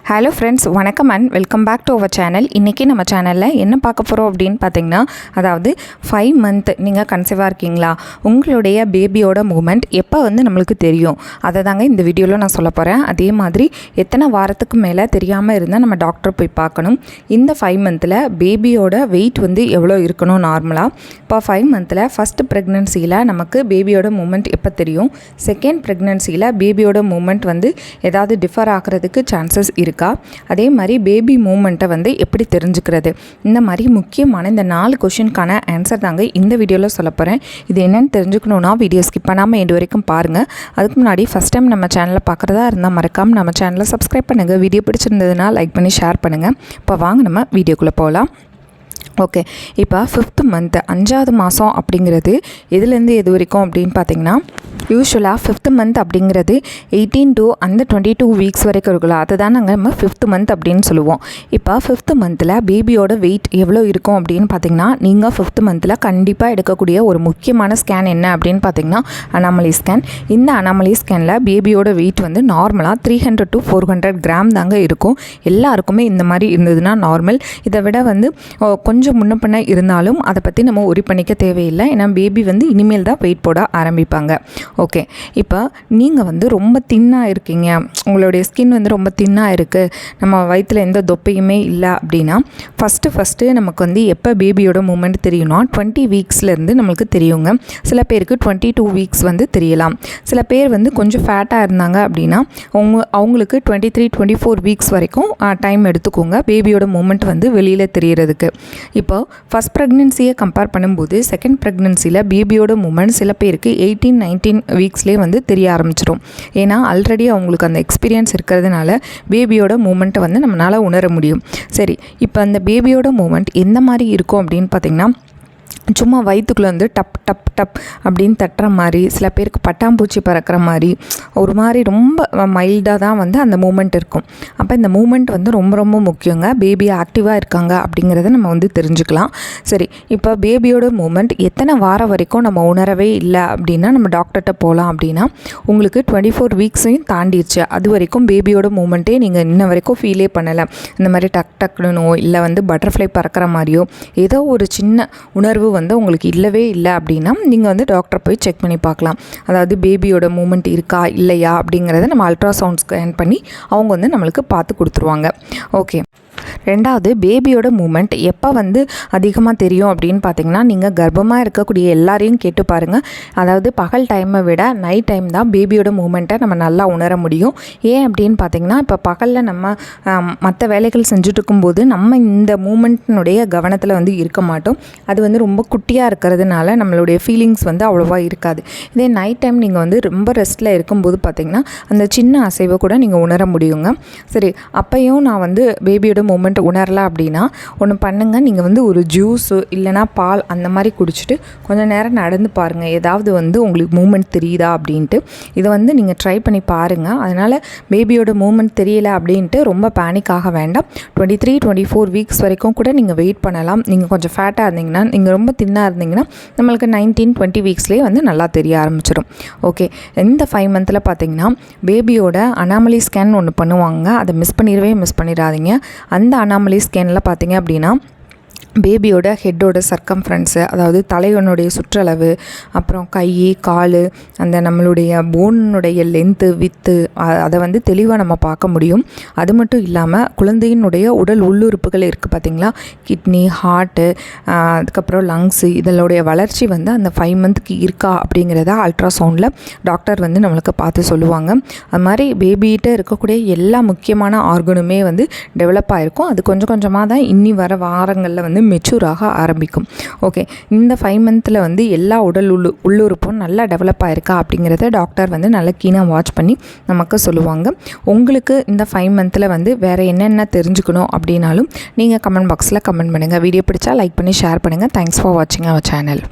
Hello friends, வணக்கம் and welcome back to our channel. இன்றைக்கி நம்ம சேனலில் என்ன பார்க்க போகிறோம் அப்படின்னு பார்த்திங்கன்னா, அதாவது 5 மந்த் நீங்கள் கன்சீவாக இருக்கீங்களா, உங்களுடைய பேபியோட மூமெண்ட் எப்போ நம்மளுக்கு தெரியும், அதை தாங்க இந்த வீடியோவில் நான் சொல்ல போகிறேன். அதே மாதிரி எத்தனை வாரத்துக்கு மேலே தெரியாமல் இருந்தால் நம்ம டாக்டர் போய் பார்க்கணும். இந்த 5 மந்தில் பேபியோட வெயிட் எவ்வளோ இருக்கணும் நார்மலாக. இப்போ 5 மந்தில் ஃபஸ்ட்டு ப்ரெக்னென்சியில் நமக்கு பேபியோட மூமெண்ட் எப்போ தெரியும், செகண்ட் ப்ரெக்னென்சியில் பேபியோட மூமெண்ட் ஏதாவது டிஃபர் ஆகிறதுக்கு சான்சஸ் இருக்கா, அதே மாதிரி பேபி மூமெண்ட்டை எப்படி தெரிஞ்சுக்கிறது, இந்த மாதிரி முக்கியமான இந்த 4 கொஷினுக்கான ஆன்சர் தாங்க இந்த வீடியோவில் சொல்ல போகிறேன். இது என்னென்னு தெரிஞ்சுக்கணுன்னா வீடியோ ஸ்கிப் பண்ணாமல் எண்டு வரைக்கும் பாருங்கள். அதுக்கு முன்னாடி ஃபஸ்ட் டைம் நம்ம சேனலை பார்க்குறதா இருந்தால் மறக்காமல் நம்ம சேனலை சப்ஸ்கிரைப் பண்ணுங்கள். வீடியோ பிடிச்சிருந்ததுன்னா லைக் பண்ணி ஷேர் பண்ணுங்கள். இப்போ வாங்க நம்ம வீடியோக்குள்ளே போகலாம். ஓகே, இப்போ 5th மந்த் 5வது மாதம் அப்படிங்கிறது எதுலேருந்து எது வரைக்கும் அப்படின்னு பார்த்தீங்கன்னா, யூஸ்வலாக 5th மந்த் அப்படிங்கிறது 18 to 22 வீக்ஸ் வரைக்கும் இருக்குல்ல, அதுதான் நாங்கள் நம்ம 5th மந்த் அப்படின்னு சொல்லுவோம். இப்போ 5th மந்தில் பேபியோட வெயிட் எவ்வளோ இருக்கும் அப்படின்னு பார்த்தீங்கன்னா, நீங்கள் 5th மந்தில் கண்டிப்பாக எடுக்கக்கூடிய ஒரு முக்கியமான ஸ்கேன் என்ன அப்படின்னு பார்த்தீங்கன்னா அனாமலி ஸ்கேன். இந்த அனாமலி ஸ்கேனில் பேபியோட வெயிட் நார்மலாக 300 to 400 கிராம் தாங்க இருக்கும். எல்லாருக்குமே இந்த மாதிரி இருந்ததுன்னா நார்மல். இதை விட கொஞ்சம் முன்ன பண்ண இருந்தாலும் அதை பற்றி நம்ம ஒரி பண்ணிக்க தேவையில்லை. ஏன்னா பேபி இனிமேல் தான் வெயிட் போட ஆரம்பிப்பாங்க. ஓகே, இப்போ நீங்கள் ரொம்ப தின்னாக இருக்கீங்க, உங்களுடைய ஸ்கின் ரொம்ப தின்னாக இருக்குது, நம்ம வயிற்றில் எந்த தொப்பையுமே இல்லை அப்படின்னா ஃபஸ்ட்டு நமக்கு எப்போ பேபியோட மூமெண்ட் தெரியும்னா 20 வீக்ஸ்லேருந்து நம்மளுக்கு தெரியுங்க. சில பேருக்கு 22 வீக்ஸ் தெரியலாம். சில பேர் கொஞ்சம் ஃபேட்டாக இருந்தாங்க அப்படின்னா அவங்களுக்கு 23-24 வீக்ஸ் வரைக்கும் டைம் எடுத்துக்கோங்க பேபியோட மூமெண்ட் வெளியில் தெரியறதுக்கு. இப்போ ஃபஸ்ட் ப்ரெக்னென்சியை கம்பேர் பண்ணும்போது செகண்ட் ப்ரெக்னென்சியில் பேபியோட மூமெண்ட் சில பேருக்கு 18-19 வீக்ஸ்லேயே தெரிய ஆரம்பிச்சிடும். ஏன்னா ஆல்ரெடி அவங்களுக்கு அந்த எக்ஸ்பீரியன்ஸ் இருக்கிறதுனால பேபியோட மூமெண்ட்டை நம்மளால் உணர முடியும். சரி, இப்போ அந்த பேபியோட மூமெண்ட் எந்த மாதிரி இருக்கும் அப்படின்னு பார்த்திங்கன்னா, சும்மா வயிற்றுக்குள்ளே டப் டப் டப் அப்படின்னு தட்டுற மாதிரி, சில பேருக்கு பட்டாம்பூச்சி பறக்கிற மாதிரி, ஒரு மாதிரி ரொம்ப மைல்டாக தான் அந்த மூமெண்ட் இருக்கும். அப்போ இந்த மூமெண்ட் ரொம்ப ரொம்ப முக்கியங்க. பேபி ஆக்டிவாக இருக்காங்க அப்படிங்கிறத நம்ம தெரிஞ்சுக்கலாம். சரி, இப்போ பேபியோட மூமெண்ட் எத்தனை வாரம் வரைக்கும் நம்ம உணரவே இல்லை அப்படின்னா நம்ம டாக்டர்கிட்ட போகலாம். அப்படின்னா உங்களுக்கு 24 வீக்ஸையும் தாண்டிடுச்சு, அது வரைக்கும் பேபியோட மூமெண்ட்டே நீங்கள் இன்ன வரைக்கும் ஃபீலே பண்ணலை, இந்த மாதிரி டக் டக்குனோ இல்லை பட்டர்ஃப்ளை பறக்கிற மாதிரியோ ஏதோ ஒரு சின்ன உணர்வு உங்களுக்கு இல்லவே இல்லை அப்படின்னா நீங்கள் டாக்டரை போய் செக் பண்ணி பார்க்கலாம். அதாவது பேபியோட மூமெண்ட் இருக்கா இல்லையா அப்படிங்கிறத நம்ம அல்ட்ராசவுண்ட் ஸ்கேன் பண்ணி அவங்க நம்மளுக்கு பார்த்து கொடுத்துருவாங்க. ஓகே, ரெண்டாவது பேபியோட மூமெண்ட் எப்போ அதிகமாக தெரியும் அப்படின்னு பார்த்தீங்கன்னா, நீங்கள் கர்ப்பமாக இருக்கக்கூடிய எல்லாரையும் கேட்டு பாருங்கள். அதாவது பகல் டைமை விட நைட் டைம் தான் பேபியோட மூமெண்ட்டை நம்ம நல்லா உணர முடியும். ஏன் அப்படின்னு பார்த்தீங்கன்னா, இப்போ பகலில் நம்ம மற்ற வேலைகள் செஞ்சுட்டு இருக்கும்போது நம்ம இந்த மூமெண்ட்னுடைய கவனத்தில் இருக்க மாட்டோம். அது ரொம்ப குட்டியாக இருக்கிறதுனால நம்மளுடைய ஃபீலிங்ஸ் அவ்வளோவா இருக்காது. இதே நைட் டைம் நீங்கள் ரொம்ப ரெஸ்ட்டில் இருக்கும்போது பார்த்தீங்கன்னா அந்த சின்ன அசைவை கூட நீங்கள் உணர முடியுங்க. சரி, அப்பையும் நான் பேபியோட மூமெண்ட் உணரல அப்படின்னா ஒன்று பண்ணுங்கள், நீங்கள் ஒரு ஜூஸு இல்லைனா பால் அந்த மாதிரி குடிச்சிட்டு கொஞ்சம் நேரம் நடந்து பாருங்கள், ஏதாவது உங்களுக்கு மூமெண்ட் தெரியுதா அப்படின்ட்டு. இதை நீங்கள் ட்ரை பண்ணி பாருங்கள். அதனால் பேபியோட மூமெண்ட் தெரியல அப்படின்ட்டு ரொம்ப பேனிக் ஆக வேண்டாம். 23-24 வீக்ஸ் வரைக்கும் கூட நீங்கள் வெயிட் பண்ணலாம். நீங்கள் கொஞ்சம் ஃபேட்டாக இருந்தீங்கன்னா, நீங்கள் ரொம்ப தின்னாக இருந்தீங்கன்னா நம்மளுக்கு 19-20 வீக்ஸ்லேயே நல்லா தெரிய ஆரம்பிச்சிடும். ஓகே, இந்த 5 மந்தில் பார்த்தீங்கன்னா பேபியோட அனாமலி ஸ்கேன் ஒன்று பண்ணுவாங்க, அதை மிஸ் பண்ணிடாதீங்க. அந்த அனாமலி ஸ்கேனில் பார்த்தீங்க அப்படின்னா பேபியோட ஹெட்டோட சர்க்கம்ஃபரன்ஸு, அதாவது தலைவனுடைய சுற்றளவு, அப்புறம் கை கால், அந்த நம்மளுடைய போனுடைய லென்த்து வித்து, அதை தெளிவாக நம்ம பார்க்க முடியும். அது மட்டும் இல்லாமல் குழந்தையினுடைய உடல் உள்ளுறுப்புகள் இருக்குது பார்த்திங்களா, கிட்னி, ஹார்ட்டு, அதுக்கப்புறம் லங்ஸு, இதனுடைய வளர்ச்சி அந்த 5 மந்த்துக்கு இருக்கா அப்படிங்கிறத அல்ட்ராசவுண்டில் டாக்டர் நம்மளுக்கு பார்த்து சொல்லுவாங்க. அது மாதிரி பேபிகிட்ட இருக்கக்கூடிய எல்லா முக்கியமான ஆர்கனுமே டெவலப் ஆகிருக்கும். அது கொஞ்சம் கொஞ்சமாக தான் இன்னி வர வாரங்களில் மெச்சூராக ஆரம்பிக்கும். ஓகே, இந்த 5 மந்தில் எல்லா உடல் உள்ளுறுப்பும் நல்லா டெவலப் ஆகிருக்கா அப்படிங்கிறத டாக்டர் நல்லா கீனாக வாட்ச் பண்ணி நமக்கு சொல்லுவாங்க. உங்களுக்கு இந்த 5 மந்தில் வேறு என்னென்ன தெரிஞ்சுக்கணும் அப்படின்னாலும் நீங்கள் கமெண்ட் பாக்ஸில் கமெண்ட் பண்ணுங்கள். வீடியோ பிடிச்சா லைக் பண்ணி ஷேர் பண்ணுங்கள். தேங்க்ஸ் ஃபார் வாட்சிங் அவர் சேனல்.